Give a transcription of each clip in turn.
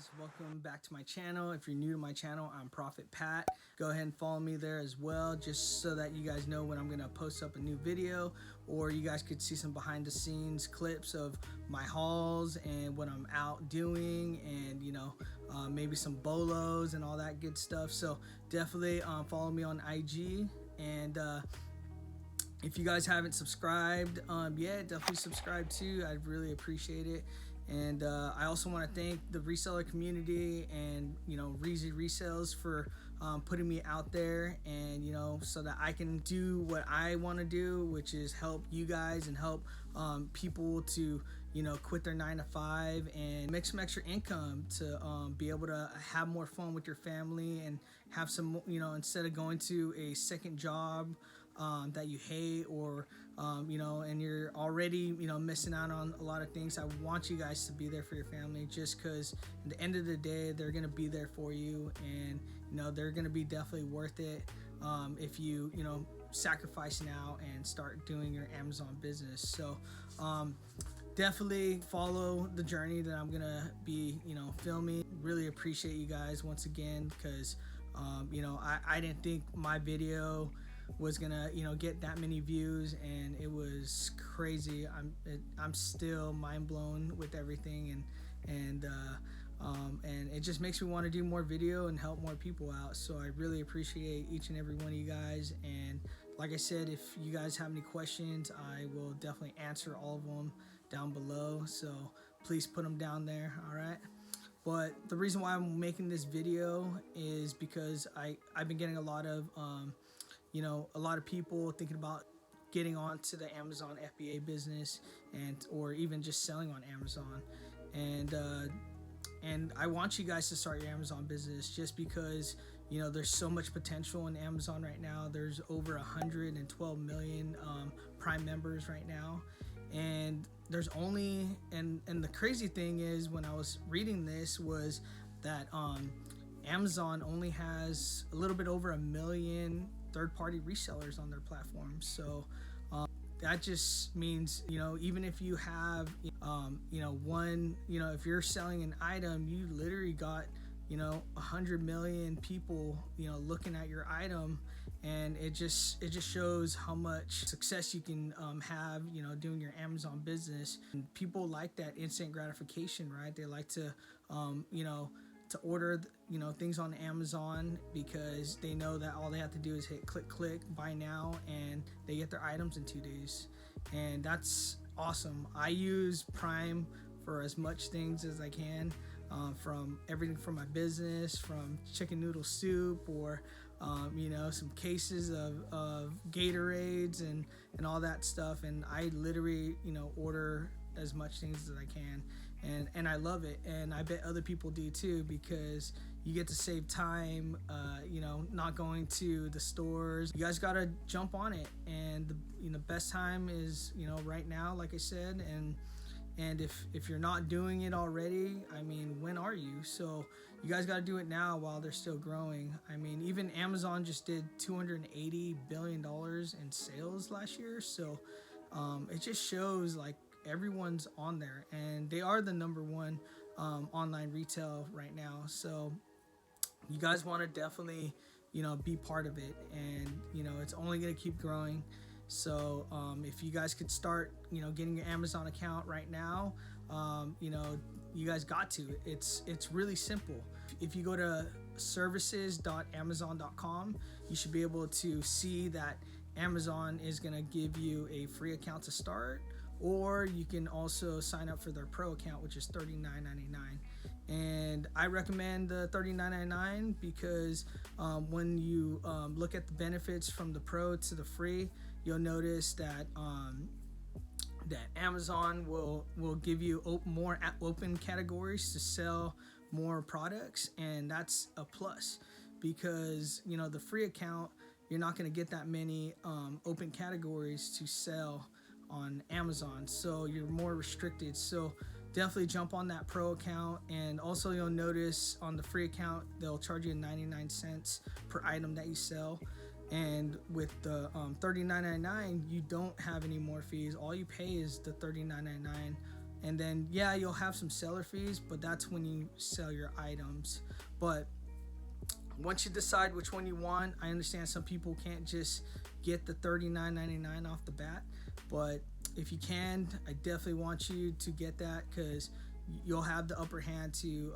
guys, welcome back to my channel. If you're new to my channel, I'm Profitpat. Go ahead and follow me there as well, just so that you guys know when I'm gonna post up a new video, or you guys could see some behind the scenes clips of my hauls and what I'm out doing, and maybe some bolos and all that good stuff. So definitely follow me on IG, and if you guys haven't subscribed yet, definitely subscribe too. I'd really appreciate it. And I also want to thank the reseller community and Breezy Resells for putting me out there, and so that I can do what I want to do, which is help you guys and help people to quit their 9-to-5 and make some extra income to be able to have more fun with your family and have some instead of going to a second job that you hate, or and you're already missing out on a lot of things. I want you guys to be there for your family, just because at the end of the day they're gonna be there for you, and they're gonna be definitely worth it if you sacrifice now and start doing your Amazon business. So definitely follow the journey that I'm gonna be filming. Really appreciate you guys once again, because I didn't think my video was gonna get that many views, and it was crazy. I'm still mind blown with everything, and it just makes me want to do more video and help more people out. So I really appreciate each and every one of you guys, and like I said, if you guys have any questions, I will definitely answer all of them down below, so please put them down there. All right. But the reason why I'm making this video is because I've been getting a lot of a lot of people thinking about getting onto the Amazon FBA business, or even just selling on Amazon, and I want you guys to start your Amazon business, just because there's so much potential in Amazon right now. There's over 112 million Prime members right now, and there's only and the crazy thing is, when I was reading this, was that Amazon only has a little bit over 1 million third-party resellers on their platform. So that just means even if you have one, if you're selling an item, you literally got 100 million people looking at your item, and it just shows how much success you can have doing your Amazon business. And people like that instant gratification, right? They like to to order things on Amazon, because they know that all they have to do is hit click buy now, and they get their items in 2 days. And that's awesome. I use Prime for as much things as I can, from everything from my business, from chicken noodle soup, or some cases of Gatorades and all that stuff. And I literally order as much things as I can, and I love it, and I bet other people do too, because you get to save time not going to the stores. You guys gotta jump on it, and the best time is right now, like I said. And if you're not doing it already, I mean, when are you? So you guys got to do it now while they're still growing. I mean, even Amazon just did $280 billion in sales last year. So it just shows like everyone's on there, and they are the #1 online retail right now. So you guys want to definitely be part of it, and it's only going to keep growing. So if you guys could start getting your Amazon account right now, you guys got to. It's really simple. If you go to services.amazon.com, you should be able to see that Amazon is going to give you a free account to start, or you can also sign up for their pro account, which is $39.99. And I recommend the $39.99 because when you look at the benefits from the pro to the free, you'll notice that that Amazon will give you more open categories to sell more products, and that's a plus, because the free account, you're not going to get that many open categories to sell on Amazon, so you're more restricted. So definitely jump on that pro account. And also, you'll notice on the free account, they'll charge you 99 cents per item that you sell. And with the $39.99, you don't have any more fees. All you pay is the $39.99, And then yeah, you'll have some seller fees, but that's when you sell your items. But once you decide which one you want, I understand some people can't just get the $39.99 off the bat, but if you can, I definitely want you to get that, because you'll have the upper hand to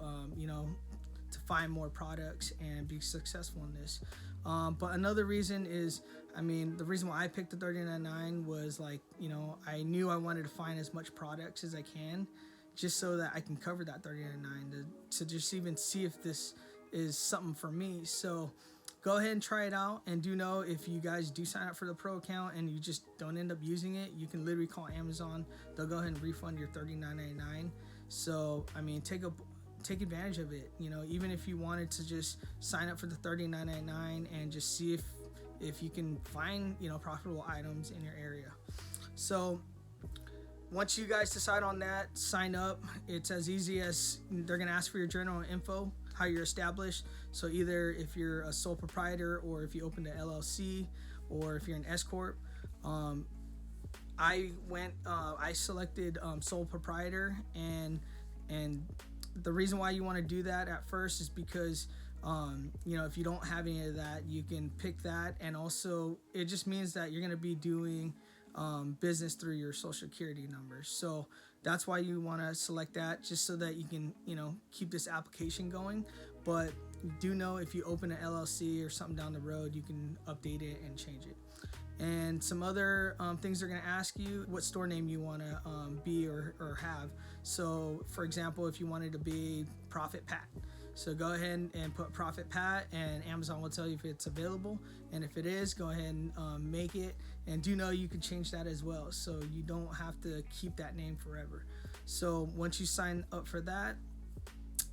to find more products and be successful in this. But another reason is, the reason why I picked the $39.99 was I knew I wanted to find as much products as I can, just so that I can cover that $39.99 to just even see if this is something for me. So go ahead and try it out, and do know, if you guys do sign up for the pro account and you just don't end up using it, you can literally call Amazon. They'll go ahead and refund your $39.99. So take advantage of it. Even if you wanted to just sign up for the $39.99 and just see if you can find profitable items in your area. So once you guys decide on that, sign up. It's as easy as they're gonna ask for your general info, how you're established. So either if you're a sole proprietor, or if you opened an LLC, or if you're an S corp. I selected sole proprietor, and the reason why you want to do that at first is because if you don't have any of that, you can pick that, and also it just means that you're going to be doing business through your social security numbers. So that's why you want to select that, just so that you can keep this application going. But do know, if you open an LLC or something down the road, you can update it and change it. And some other things they're going to ask you, what store name you want to be or have. So for example, if you wanted to be Profitpat, so go ahead and put Profitpat, and Amazon will tell you if it's available, and if it is, go ahead and make it. And do know you can change that as well, so you don't have to keep that name forever. So once you sign up for that,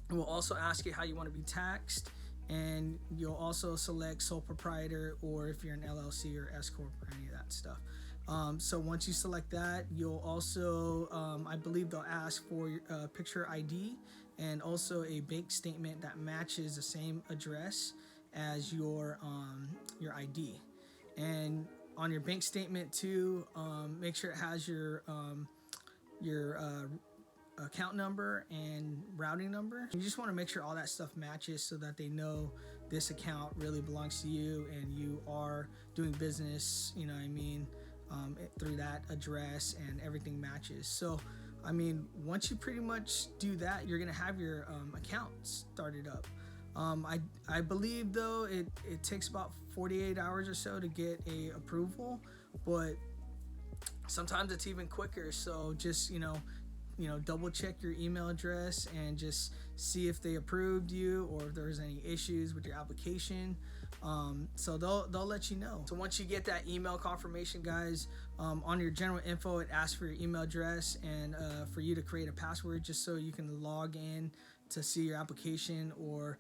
it will also ask you how you want to be taxed, and you'll also select sole proprietor, or if you're an LLC or S corp or any of that stuff. So once you select that, you'll also I believe they'll ask for your picture ID, and also a bank statement that matches the same address as your ID. And on your bank statement too, make sure it has your account number and routing number. You just want to make sure all that stuff matches, so that they know this account really belongs to you and you are doing business, through that address, and everything matches. So once you pretty much do that, you're gonna have your account started up. I believe though it takes about 48 hours or so to get a approval, but sometimes it's even quicker. So just double check your email address and just see if they approved you, or if there's any issues with your application. So they'll let you know. So once you get that email confirmation, guys, on your general info, it asks for your email address, and for you to create a password, just so you can log in to see your application, or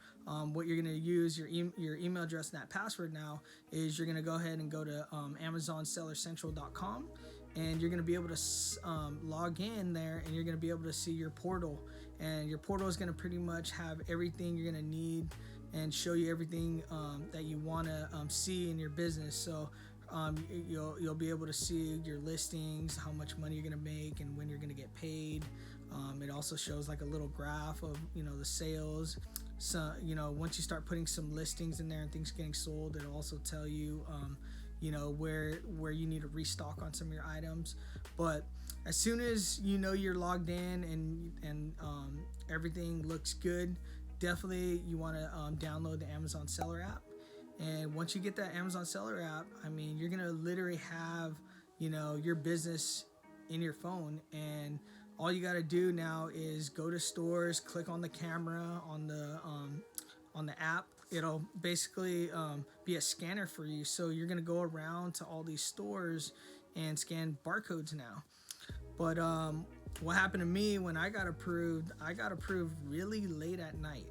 what you're going to use your email address and that password now is you're going to go ahead and go to AmazonSellerCentral.com, and you're going to be able to log in there, and you're going to be able to see your portal, and your portal is going to pretty much have everything you're going to need and show you everything that you want to see in your business. So you'll be able to see your listings, how much money you're going to make, and when you're going to get paid. It also shows like a little graph of the sales. So once you start putting some listings in there and things getting sold, it'll also tell you where you need to restock on some of your items. But as soon as you're logged in and everything looks good, definitely you want to download the Amazon Seller app. And once you get that Amazon Seller app, you're gonna literally have your business in your phone, and all you got to do now is go to stores, click on the camera on the app. It'll basically be a scanner for you. So you're gonna go around to all these stores and scan barcodes now. But what happened to me when I got approved really late at night.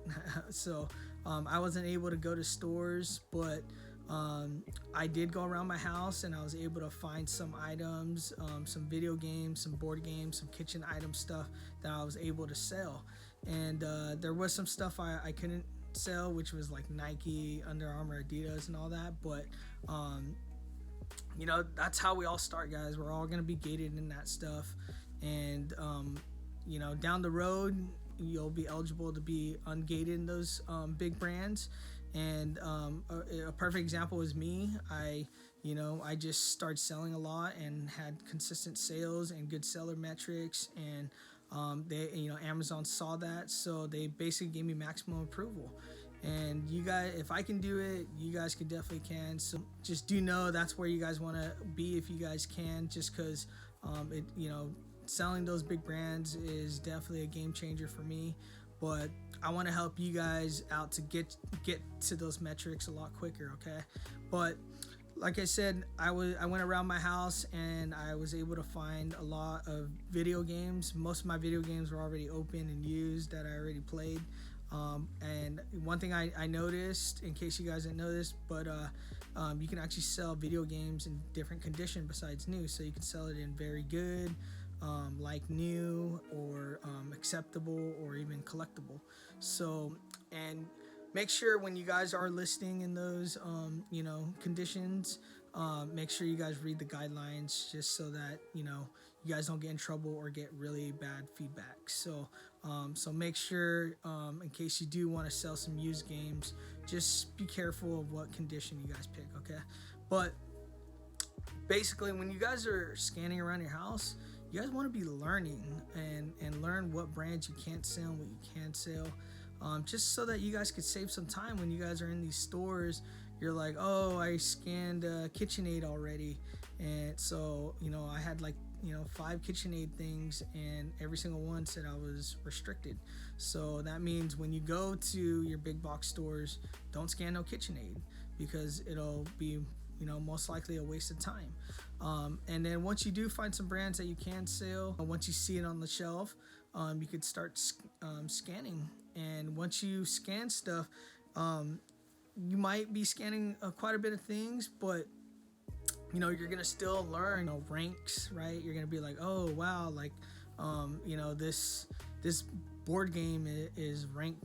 So I wasn't able to go to stores, but I did go around my house, and I was able to find some items, some video games, some board games, some kitchen item stuff that I was able to sell. And there was some stuff I couldn't sell, which was like Nike, Under Armour, Adidas, and all that. But that's how we all start, guys. We're all gonna be gated in that stuff, and down the road you'll be eligible to be ungated in those big brands. And a perfect example is me. I just started selling a lot and had consistent sales and good seller metrics, and Amazon saw that, so they basically gave me maximum approval. And you guys, if I can do it, you guys can definitely can. So just do know that's where you guys want to be if you guys can, just because selling those big brands is definitely a game changer for me. But I want to help you guys out to get to those metrics a lot quicker, okay? But like I said, I went around my house and I was able to find a lot of video games. Most of my video games were already open and used that I already played. And one thing I noticed, in case you guys didn't know this, but you can actually sell video games in different condition besides new. So you can sell it in very good, like new, or acceptable, or even collectible. So, and make sure when you guys are listing in those conditions, make sure you guys read the guidelines, just so that you guys don't get in trouble or get really bad feedback. So make sure, in case you do want to sell some used games, just be careful of what condition you guys pick, okay? But basically, when you guys are scanning around your house, you guys want to be learning and learn what brands you can't sell and what you can sell, just so that you guys could save some time when you guys are in these stores. You're like, oh, I scanned KitchenAid already, and so I had 5 KitchenAid things, and every single one said I was restricted. So that means when you go to your big box stores, don't scan no KitchenAid, because it'll be most likely a waste of time. And then once you do find some brands that you can sell, once you see it on the shelf, you could start scanning. And once you scan stuff, you might be scanning quite a bit of things, but you're gonna still learn ranks, right? You're gonna be like, oh wow, this board game is ranked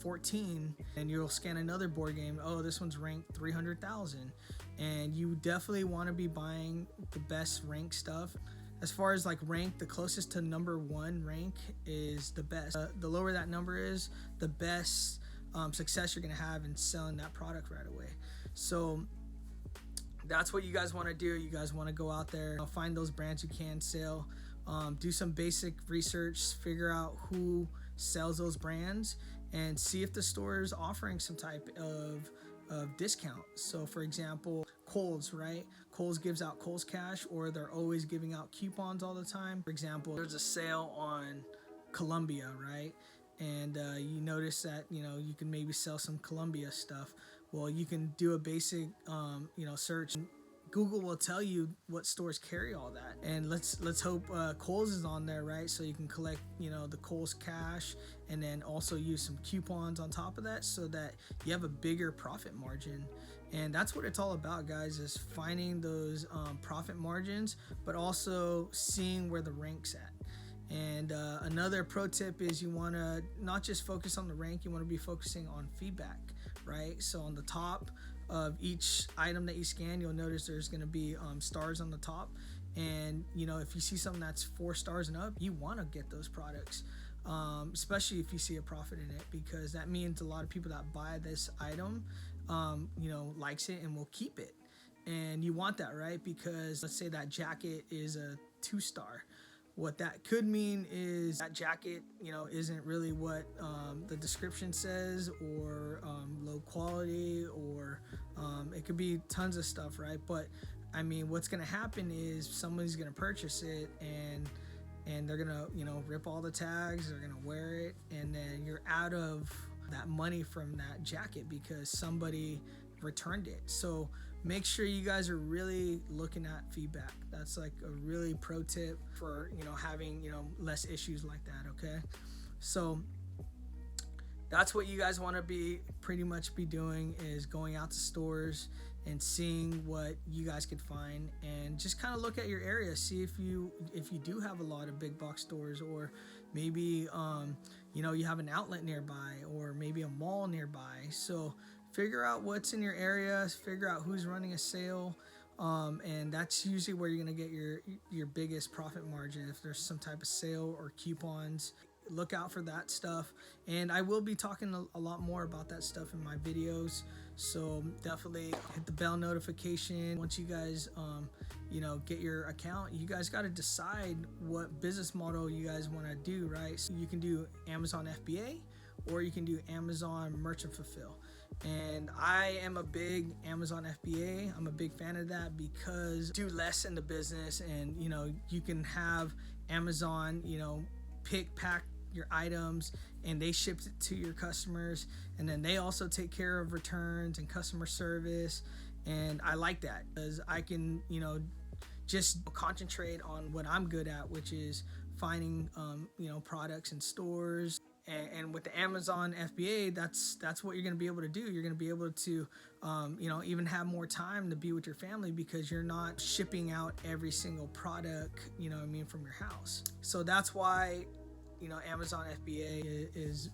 14, and you'll scan another board game, oh, this one's ranked 300,000. And you definitely want to be buying the best rank stuff. As far as rank, the closest to number 1 rank is the best. The lower that number is, the best success you're gonna have in selling that product right away. So that's what you guys want to do. You guys want to go out there, find those brands you can sell, do some basic research, figure out who sells those brands, and see if the store is offering some type of discount. So for example, Kohl's, right? Kohl's gives out Kohl's Cash, or they're always giving out coupons all the time. For example, there's a sale on Columbia, right? And you notice that you can maybe sell some Columbia stuff. Well, you can do a basic search. Google will tell you what stores carry all that, and let's hope Kohl's is on there, right? So you can collect the Kohl's Cash, and then also use some coupons on top of that, so that you have a bigger profit margin. And that's what it's all about, guys, is finding those profit margins, but also seeing where the rank's at. And another pro tip is, you want to not just focus on the rank, you want to be focusing on feedback, right? So on the top of each item that you scan, you'll notice there's going to be stars on the top. And if you see something that's 4 stars and up, you want to get those products, especially if you see a profit in it, because that means a lot of people that buy this item likes it and will keep it. And you want that, right? Because let's say that jacket is a 2-star. What that could mean is that jacket, isn't really what the description says, or low quality, or it could be tons of stuff, right? But I mean, what's going to happen is somebody's going to purchase it, and they're going to rip all the tags, they're going to wear it, and then you're out of that money from that jacket because somebody returned it. So make sure you guys are really looking at feedback. That's a really pro tip for having less issues like that, okay? So that's what you guys want to be pretty much be doing, is going out to stores and seeing what you guys could find, and just kind of look at your area, see if you do have a lot of big box stores, or maybe you have an outlet nearby, or maybe a mall nearby. So figure out what's in your area, figure out who's running a sale, And that's usually where you're going to get your biggest profit margin. If there's some type of sale or coupons, look out for that stuff. And I will be talking a lot more about that stuff in my videos, so definitely hit the bell notification. Once you guys get your account, you guys got to decide what business model you guys want to do, right? So you can do Amazon FBA, or you can do Amazon Merchant Fulfill. And I am a big Amazon FBA. I'm a big fan of that because do less in the business, and you can have Amazon pick, pack your items, and they ship it to your customers, and then they also take care of returns and customer service. And I like that because I can just concentrate on what I'm good at, which is finding products in stores. And with the Amazon FBA, that's what you're going to be able to do. You're going to be able to even have more time to be with your family, because you're not shipping out every single product from your house. So that's why Amazon FBA is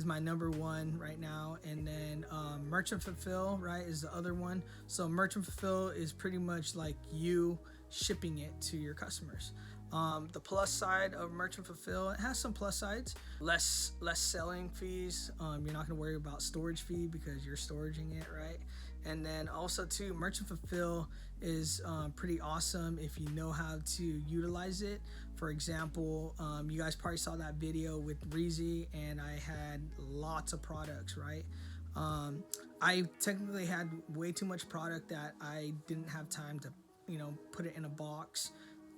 my number one right now. And then Merchant Fulfill, right, is the other one. So Merchant Fulfill is pretty much like you shipping it to your customers. The plus side of Merchant Fulfill, it has some plus sides. Less selling fees. You're not going to worry about storage fee because you're storing it, right? And then also too, Merchant Fulfill is pretty awesome if you know how to utilize it. For example, you guys probably saw that video with Breezy, and I had lots of products, right? I technically had way too much product that I didn't have time to put it in a box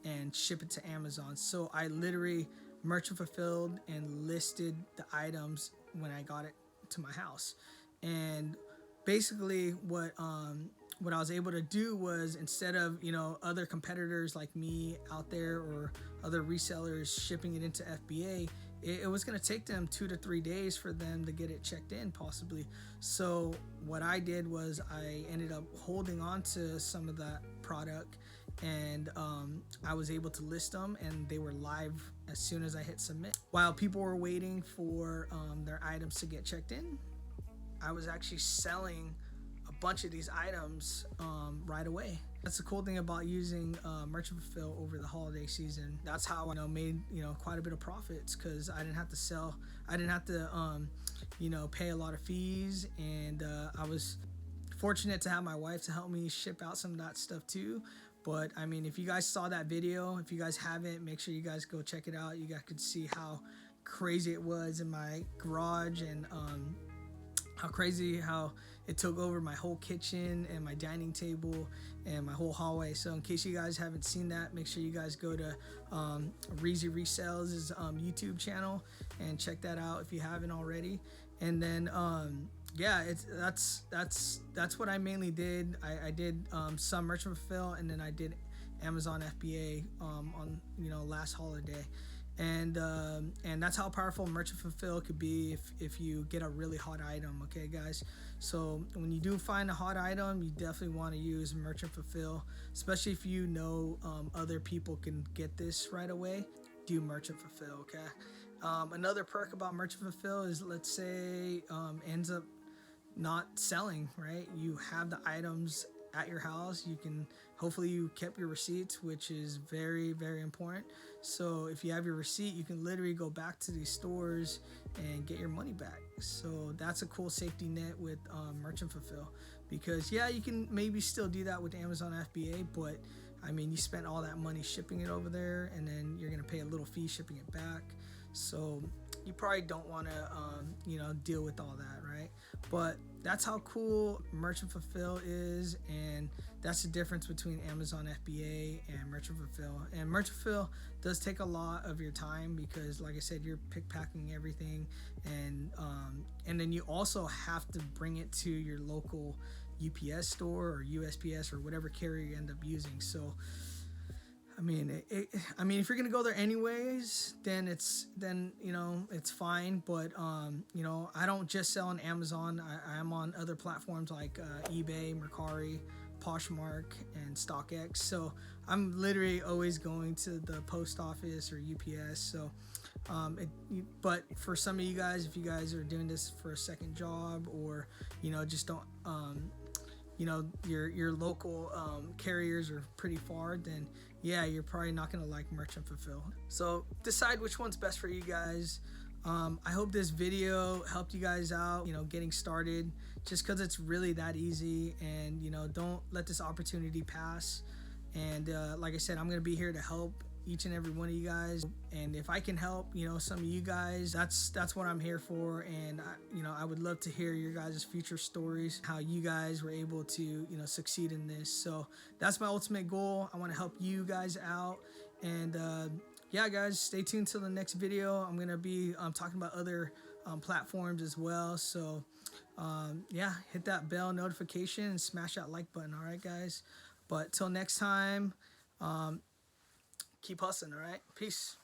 and ship it to Amazon. So I literally merchant fulfilled and listed the items when I got it to my house. And basically what I was able to do was, instead of other competitors like me out there or other resellers shipping it into FBA, it was going to take them 2 to 3 days for them to get it checked in, possibly. So what I did was I ended up holding on to some of that product, and I was able to list them, and they were live as soon as I hit submit. While people were waiting for their items to get checked in, I was actually selling a bunch of these items right away. That's the cool thing about using Merchant Fulfill over the holiday season. That's how I made quite a bit of profits, because I didn't have to sell. I didn't have to pay a lot of fees, and I was fortunate to have my wife to help me ship out some of that stuff too. But I mean, if you guys saw that video, if you guys haven't, make sure you guys go check it out. You guys could see how crazy it was in my garage, and how it took over my whole kitchen and my dining table and my whole hallway. So in case you guys haven't seen that, make sure you guys go to Breezy Resells' YouTube channel and check that out if you haven't already. And then that's what I mainly did. I did some merchant fulfill, and then I did Amazon FBA on last holiday. And that's how powerful merchant fulfill could be if you get a really hot item. Okay, guys, so when you do find a hot item, you definitely want to use merchant fulfill, especially if other people can get this right away. Do merchant fulfill. Okay. Another perk about merchant fulfill is, let's say ends up not selling, right? You have the items at your house. Hopefully you kept your receipts, which is very, very important. So if you have your receipt, you can literally go back to these stores and get your money back. So that's a cool safety net with merchant fulfill, because you can maybe still do that with Amazon FBA, but I mean, you spent all that money shipping it over there, and then you're gonna pay a little fee shipping it back. So you probably don't want to deal with all that, right? But that's how cool merchant fulfill is, and that's the difference between Amazon FBA and merchant fulfill. And merchant fulfill does take a lot of your time, because like I said, you're pick packing everything, and then you also have to bring it to your local UPS store or USPS or whatever carrier you end up using. So I mean, if you're gonna go there anyways, then it's fine. But I don't just sell on Amazon. I'm on other platforms like eBay, Mercari, Poshmark, and StockX. So I'm literally always going to the post office or UPS. So, but for some of you guys, if you guys are doing this for a second job, or just don't your local carriers are pretty far, then yeah, you're probably not going to like merchant fulfill. So decide which one's best for you guys. I hope this video helped you guys out, getting started, just because it's really that easy. And don't let this opportunity pass. And like I said, I'm going to be here to help each and every one of you guys. And if I can help, some of you guys, that's what I'm here for. And I would love to hear your guys' future stories, how you guys were able to, succeed in this. So that's my ultimate goal. I want to help you guys out. And yeah, guys, stay tuned till the next video. I'm going to be talking about other platforms as well. So yeah, hit that bell notification and smash that like button. All right, guys. But till next time, keep hustling. All right. Peace.